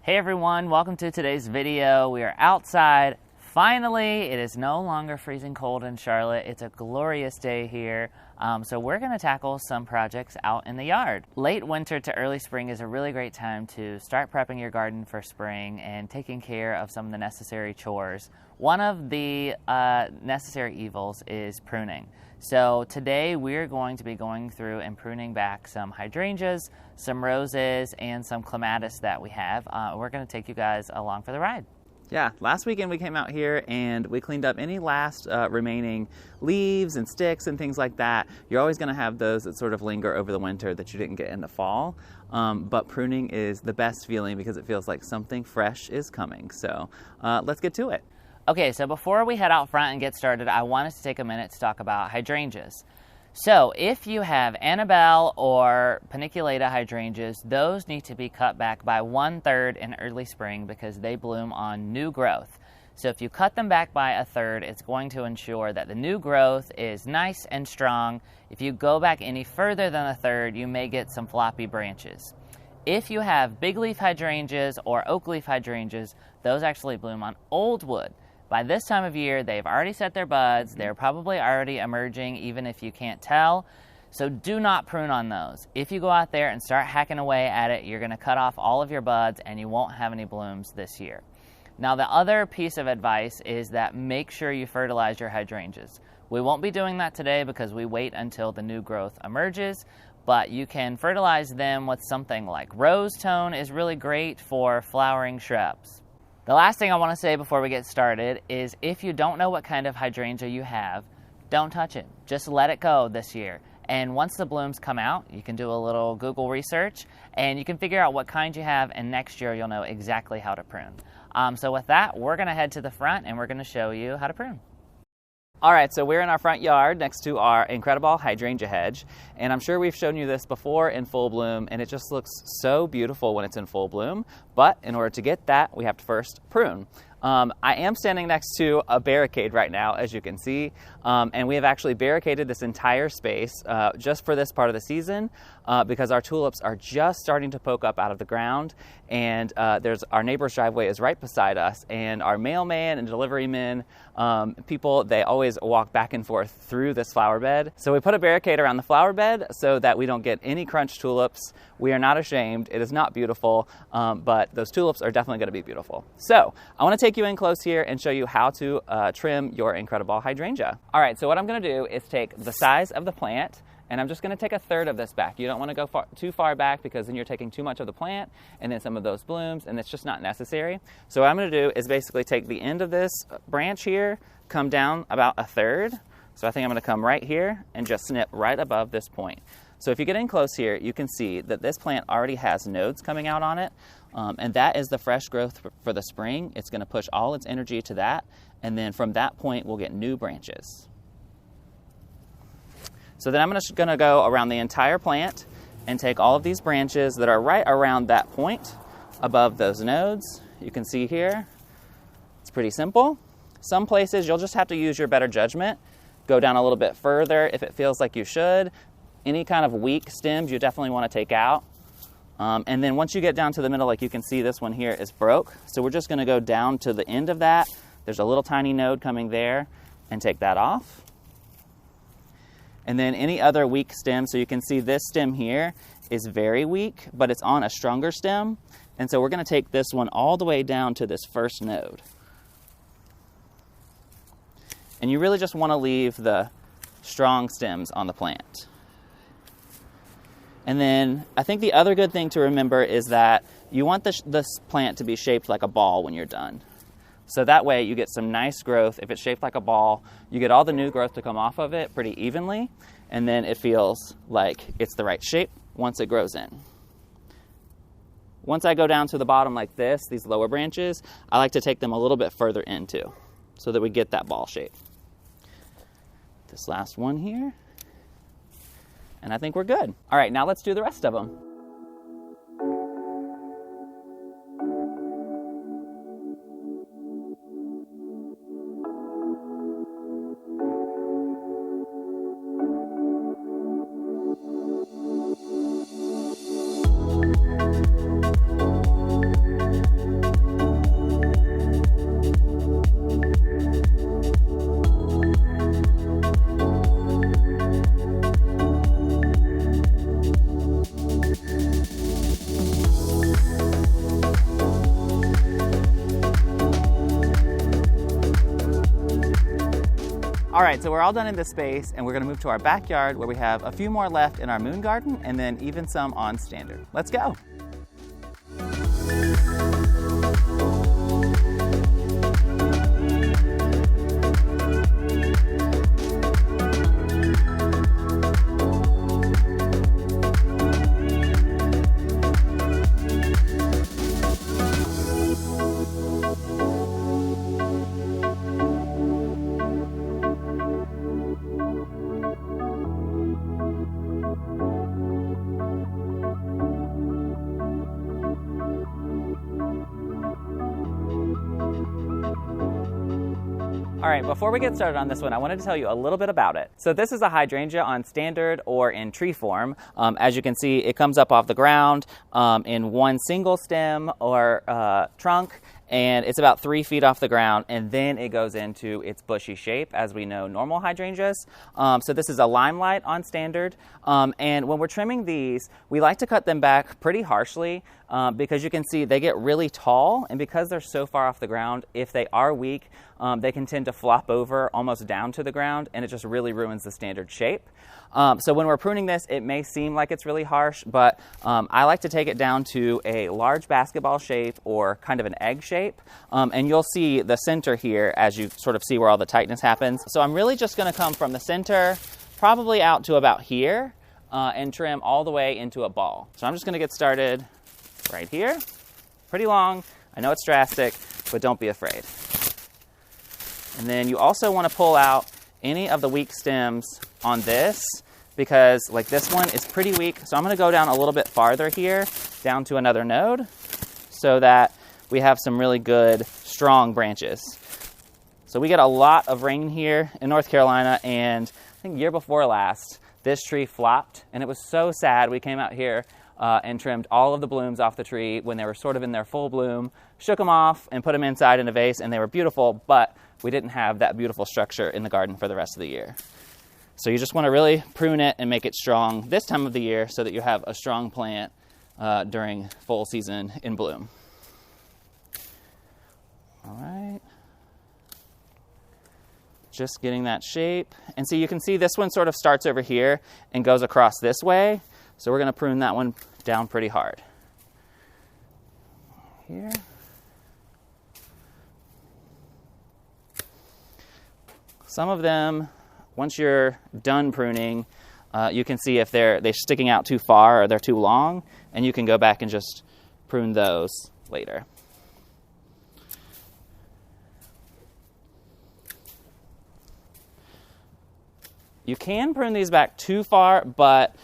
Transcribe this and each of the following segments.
Hey everyone, welcome to today's video. We are outside. Finally, it is no longer freezing cold in Charlotte. It's a glorious day here. So we're gonna tackle some projects out in the yard. Late winter to early spring is a really great time to start prepping your garden for spring and taking care of some of the necessary chores. One of the necessary evils is pruning. So today we're going to be going through and pruning back some hydrangeas, some roses, and some clematis that we have. We're going to take you guys along for the ride. Yeah, last weekend we came out here and we cleaned up any last remaining leaves and sticks and things like that. You're always going to have those that sort of linger over the winter that you didn't get in the fall. But pruning is the best feeling because it feels like something fresh is coming. So let's get to it. Okay, so before we head out front and get started, I want us to take a minute to talk about hydrangeas. So if you have Annabelle or paniculata hydrangeas, those need to be cut back by 1/3 in early spring because they bloom on new growth. So if you cut them back by 1/3, it's going to ensure that the new growth is nice and strong. If you go back any further than 1/3, you may get some floppy branches. If you have big leaf hydrangeas or oak leaf hydrangeas, those actually bloom on old wood. By this time of year, they've already set their buds. They're probably already emerging, even if you can't tell. So do not prune on those. If you go out there and start hacking away at it, you're going to cut off all of your buds and you won't have any blooms this year. Now, the other piece of advice is that make sure you fertilize your hydrangeas. We won't be doing that today because we wait until the new growth emerges, but you can fertilize them with something like rose tone is really great for flowering shrubs. The last thing I want to say before we get started is if you don't know what kind of hydrangea you have, don't touch it. Just let it go this year. And once the blooms come out, you can do a little Google research and you can figure out what kind you have, and next year you'll know exactly how to prune. So with that, we're going to head to the front and we're going to show you how to prune. All right, so we're in our front yard next to our incredible hydrangea hedge, and I'm sure we've shown you this before in full bloom, and it just looks so beautiful when it's in full bloom. But in order to get that, we have to first prune. I am standing next to a barricade right now, as you can see, and we have actually barricaded this entire space just for this part of the season because our tulips are just starting to poke up out of the ground, and our neighbor's driveway is right beside us, and our mailman and delivery men, people, they always walk back and forth through this flower bed. So we put a barricade around the flower bed so that we don't get any crunch tulips. We are not ashamed. It is not beautiful, but those tulips are definitely going to be beautiful. So I want to take you in close here and show you how to trim your incredible hydrangea. All right, so what I'm going to do is take the size of the plant, and I'm just going to take 1/3 of this back. You don't want to go too far back because then you're taking too much of the plant and then some of those blooms, and it's just not necessary. So what I'm going to do is basically take the end of this branch here, come down about 1/3. So I think I'm going to come right here and just snip right above this point. So if you get in close here, you can see that this plant already has nodes coming out on it, and that is the fresh growth for the spring. It's going to push all its energy to that, and then from that point, we'll get new branches. So then I'm just going to go around the entire plant and take all of these branches that are right around that point above those nodes. You can see here, it's pretty simple. Some places you'll just have to use your better judgment. Go down a little bit further if it feels like you should. Any kind of weak stems you definitely want to take out. And then once you get down to the middle, like you can see, this one here is broke. So we're just going to go down to the end of that. There's a little tiny node coming there, and take that off. And then any other weak stem, so you can see this stem here is very weak, but it's on a stronger stem. And so we're going to take this one all the way down to this first node. And you really just want to leave the strong stems on the plant. And then I think the other good thing to remember is that you want this plant to be shaped like a ball when you're done. So that way you get some nice growth. If it's shaped like a ball, you get all the new growth to come off of it pretty evenly, and then it feels like it's the right shape once it grows in. Once I go down to the bottom like this, these lower branches, I like to take them a little bit further in too, so that we get that ball shape. This last one here, and I think we're good. All right, now let's do the rest of them. All right, so we're all done in this space, and we're gonna move to our backyard where we have a few more left in our moon garden and then even some on standard. Let's go. All right, before we get started on this one, I wanted to tell you a little bit about it. So this is a hydrangea on standard or in tree form. As you can see, it comes up off the ground in one single stem or trunk, and it's about 3 feet off the ground, and then it goes into its bushy shape as we know normal hydrangeas. So this is a limelight on standard, and when we're trimming these, we like to cut them back pretty harshly because you can see they get really tall, and because they're so far off the ground, if they are weak, they can tend to flop over almost down to the ground, and it just really ruins the standard shape. So when we're pruning this, it may seem like it's really harsh, but I like to take it down to a large basketball shape or kind of an egg shape. And you'll see the center here as you sort of see where all the tightness happens. So I'm really just going to come from the center, probably out to about here, and trim all the way into a ball. So I'm just going to get started right here. Pretty long. I know it's drastic, but don't be afraid. And then you also want to pull out any of the weak stems on this, because like this one is pretty weak. So I'm going to go down a little bit farther here, down to another node, so that we have some really good, strong branches. So we get a lot of rain here in North Carolina, and I think year before last, this tree flopped, and it was so sad. We came out here and trimmed all of the blooms off the tree when they were sort of in their full bloom, shook them off and put them inside in a vase, and they were beautiful, but we didn't have that beautiful structure in the garden for the rest of the year. So you just want to really prune it and make it strong this time of the year so that you have a strong plant during full season in bloom. All right. Just getting that shape. And so you can see this one sort of starts over here and goes across this way. So we're going to prune that one down pretty hard. Here. Some of them, once you're done pruning, you can see if they're sticking out too far or they're too long, and you can go back and just prune those later. You can prune these back too far, but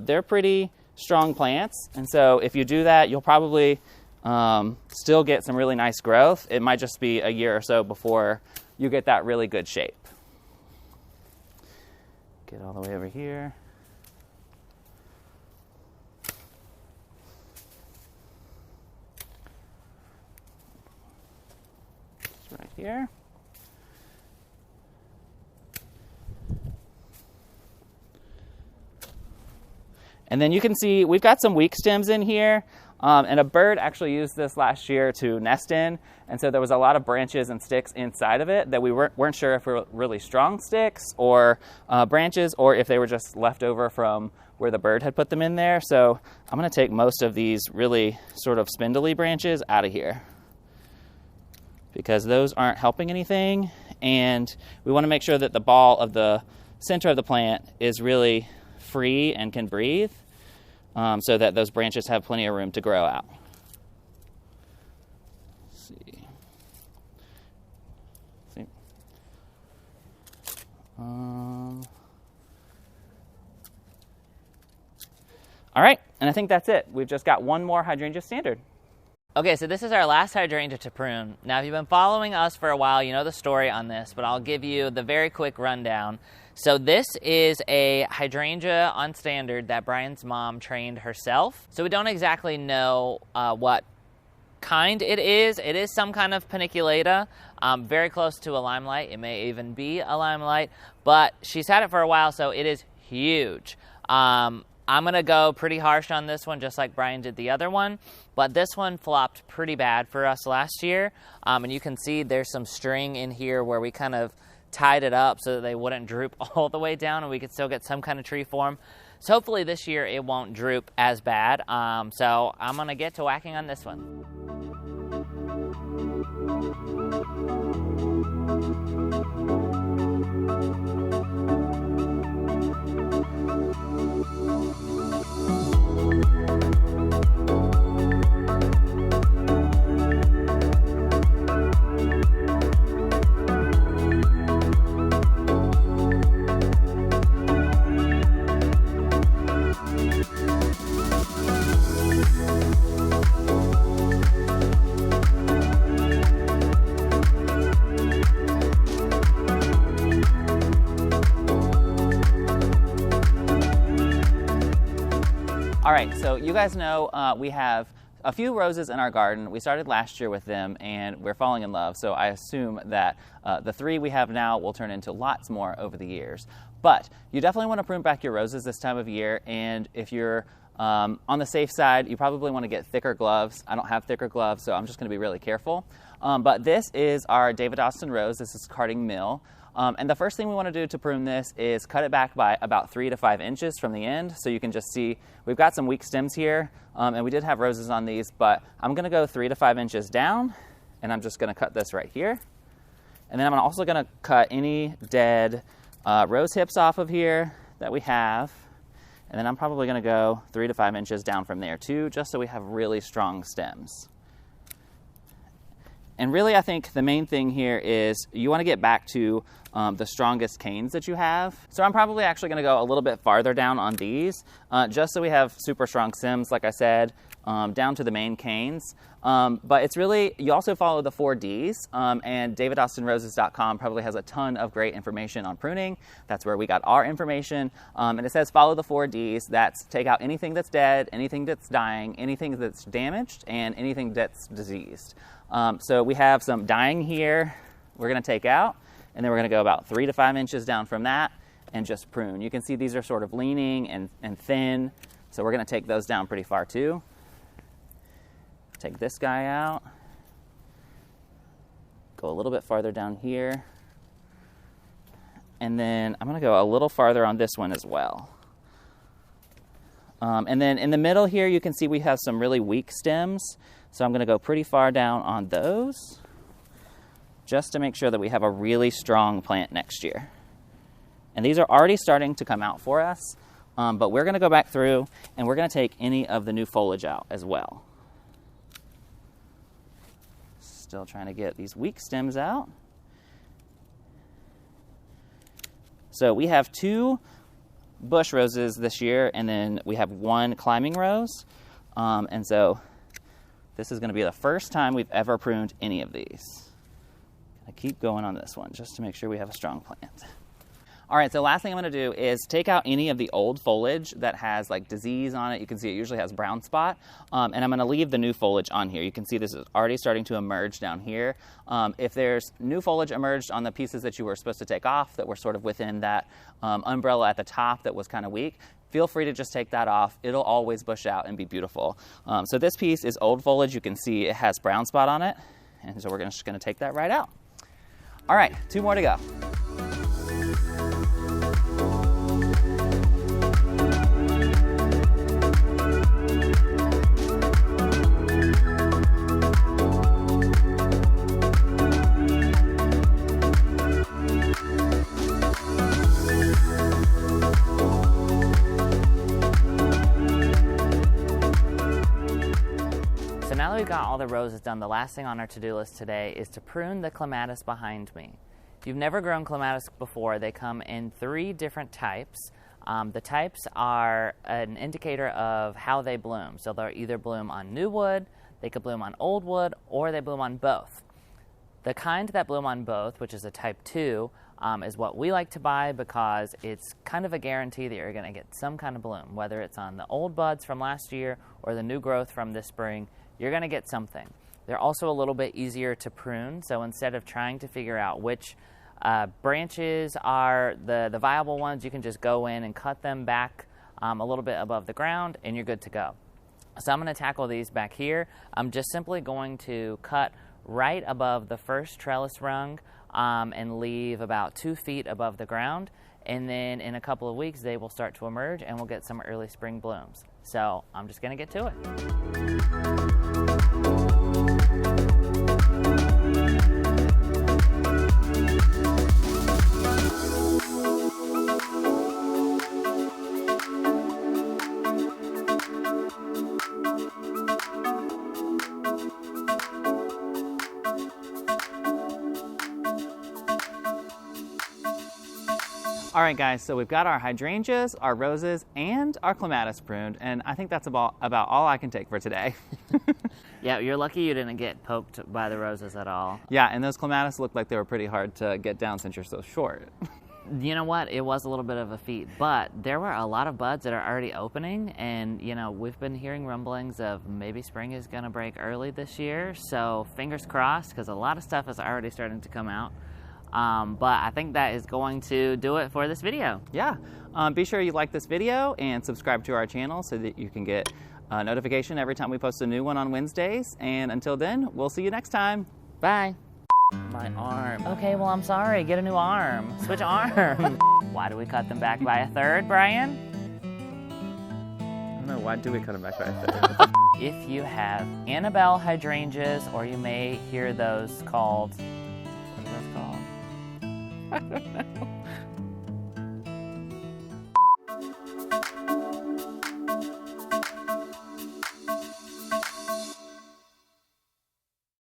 they're pretty strong plants, and so if you do that, you'll probably still get some really nice growth. It might just be a year or so before you get that really good shape. Get all the way over here. Just right here. And then you can see we've got some weak stems in here, and a bird actually used this last year to nest in, and so there was a lot of branches and sticks inside of it that we weren't sure if were really strong sticks or branches, or if they were just left over from where the bird had put them in there. So I'm going to take most of these really sort of spindly branches out of here, because those aren't helping anything, and we want to make sure that the ball of the center of the plant is really free and can breathe, so that those branches have plenty of room to grow out. Let's see. All right, and I think that's it. We've just got one more hydrangea standard. Okay, so this is our last hydrangea to prune. Now, if you've been following us for a while, you know the story on this, but I'll give you the very quick rundown. So this is a hydrangea on standard that Brian's mom trained herself. So we don't exactly know what kind it is. It is some kind of paniculata, very close to a limelight. It may even be a limelight, but she's had it for a while, so it is huge. I'm going to go pretty harsh on this one, just like Brian did the other one, but this one flopped pretty bad for us last year, and you can see there's some string in here where we kind of tied it up so that they wouldn't droop all the way down and we could still get some kind of tree form. So hopefully this year it won't droop as bad. So I'm gonna get to whacking on this one. All right, so you guys know we have a few roses in our garden. We started last year with them and we're falling in love, so I assume that the 3 we have now will turn into lots more over the years. But you definitely want to prune back your roses this time of year, and if you're on the safe side, you probably want to get thicker gloves. I don't have thicker gloves, so I'm just going to be really careful. But this is our David Austin rose. This is Carding Mill. And the first thing we want to do to prune this is cut it back by about 3 to 5 inches from the end. So you can just see we've got some weak stems here, and we did have roses on these, but I'm going to go 3 to 5 inches down, and I'm just going to cut this right here. And then I'm also going to cut any dead rose hips off of here that we have. And then I'm probably going to go 3 to 5 inches down from there too, just so we have really strong stems. And really, I think the main thing here is you want to get back to the strongest canes that you have. So I'm probably actually going to go a little bit farther down on these, just so we have super strong stems, like I said, down to the main canes. But it's really, you also follow the 4 Ds, and davidaustinroses.com probably has a ton of great information on pruning. That's where we got our information. And it says follow the 4 Ds. That's take out anything that's dead, anything that's dying, anything that's damaged, and anything that's diseased. So we have some dying here we're going to take out, and then we're going to go about 3 to 5 inches down from that and just prune. You can see these are sort of leaning and thin, so we're going to take those down pretty far too. Take this guy out, go a little bit farther down here, and then I'm going to go a little farther on this one as well. And then in the middle here, you can see we have some really weak stems, so I'm going to go pretty far down on those, just to make sure that we have a really strong plant next year. And these are already starting to come out for us, but we're going to go back through and we're going to take any of the new foliage out as well. Still trying to get these weak stems out. So we have 2 bush roses this year, and then we have 1 climbing rose. And so this is going to be the first time we've ever pruned any of these. I keep going on this one just to make sure we have a strong plant. All right, so last thing I'm going to do is take out any of the old foliage that has like disease on it. You can see it usually has brown spot, and I'm going to leave the new foliage on here. You can see this is already starting to emerge down here. If there's new foliage emerged on the pieces that you were supposed to take off that were sort of within that umbrella at the top that was kind of weak, feel free to just take that off. It'll always bush out and be beautiful. So this piece is old foliage. You can see it has brown spot on it, and so we're just going to take that right out. All right, 2 more to go. Now that we've got all the roses done, the last thing on our to-do list today is to prune the clematis behind me. If you've never grown clematis before, they come in 3 different types. The types are an indicator of how they bloom. So they'll either bloom on new wood, they could bloom on old wood, or they bloom on both. The kind that bloom on both, which is a type 2, is what we like to buy because it's kind of a guarantee that you're going to get some kind of bloom. Whether it's on the old buds from last year or the new growth from this spring, you're going to get something. They're also a little bit easier to prune, so instead of trying to figure out which branches are the viable ones, you can just go in and cut them back a little bit above the ground and you're good to go. So I'm going to tackle these back here. I'm just simply going to cut right above the first trellis rung and leave about 2 feet above the ground. And then in a couple of weeks, they will start to emerge and we'll get some early spring blooms. So I'm just gonna get to it. All right, guys, so we've got our hydrangeas, our roses, and our clematis pruned, and I think that's about all I can take for today. Yeah, you're lucky you didn't get poked by the roses at all. Yeah, and those clematis looked like they were pretty hard to get down since you're so short. You know what? It was a little bit of a feat, but there were a lot of buds that are already opening, and you know, we've been hearing rumblings of maybe spring is gonna break early this year, so fingers crossed, because a lot of stuff is already starting to come out. But I think that is going to do it for this video. Yeah, be sure you like this video and subscribe to our channel so that you can get a notification every time we post a new one on Wednesdays. And until then, we'll see you next time. Bye. My arm. Okay, well, I'm sorry. Get a new arm. Switch arms. Why do we cut them back by a third, Brian? I don't know, why do we cut them back by a third? If you have Annabelle hydrangeas, or you may hear those called, what are those called? I don't know.